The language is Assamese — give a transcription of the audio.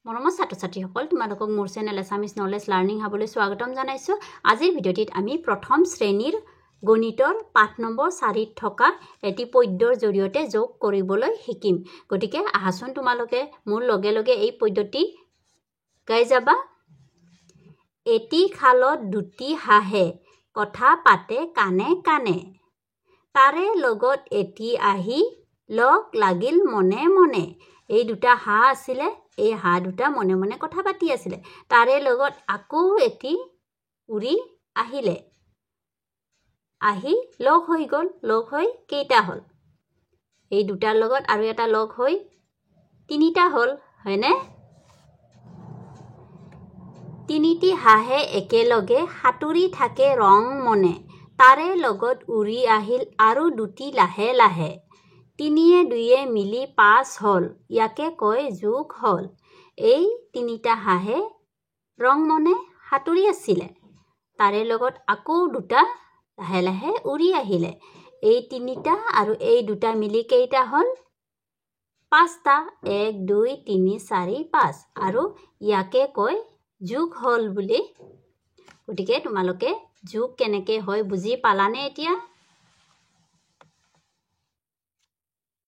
মৰমৰ ছাত্ৰ-ছাত্ৰীসকল তোমালোকক মোৰ চেনেল এছামিজ নলেজ লাৰ্নিং হাবলৈ স্বাগতম জনাইছোঁ। আজিৰ ভিডিঅ'টিত আমি প্ৰথম শ্ৰেণীৰ গণিতৰ পাঠ নম্বৰ 4ত থকা এটি পদ্যৰ জৰিয়তে যোগ কৰিবলৈ শিকিম। গতিকে আহাচোন তোমালোকে মোৰ লগে লগে এই পদ্যটি গাই যাবা। এটি খালত দুটি হাঁহে কথা পাতে কানে কানে, তাৰে লগত এটি আহি লগ লাগিল মনে মনে। এই দুটা হাঁহ আছিলে, এই হাঁহ দুটা মনে মনে কথা পাতি আছিলে। তাৰে লগত আকৌ এটি উৰি আহিলে, আহি লগ হৈ গ'ল। লগ হৈ কেইটা হ'ল? এই দুটাৰ লগত আৰু এটা লগ হৈ তিনিটা হ'ল, হয়নে? তিনিটি হাঁহে একেলগে সাঁতুৰি থাকে ৰং মনে, তাৰে লগত উৰি আহিল আৰু দুটি লাহে লাহে। তিনিয়ে দুইয়ে মিলি 5 হ'ল, ইয়াকে কয় যোগ হ'ল। এই তিনিটা হাঁহে ৰং মনে সাঁতুৰি আছিলে, তাৰে লগত আকৌ দুটা লাহে লাহে উৰি আহিলে। এই তিনিটা আৰু এই দুটা মিলি কেইটা হ'ল? 5টা। 1 2 3 4 5 আৰু ইয়াকে কয় যোগ হ'ল বুলি। গতিকে তোমালোকে যোগ কেনেকৈ হয় বুজি পালানে এতিয়া?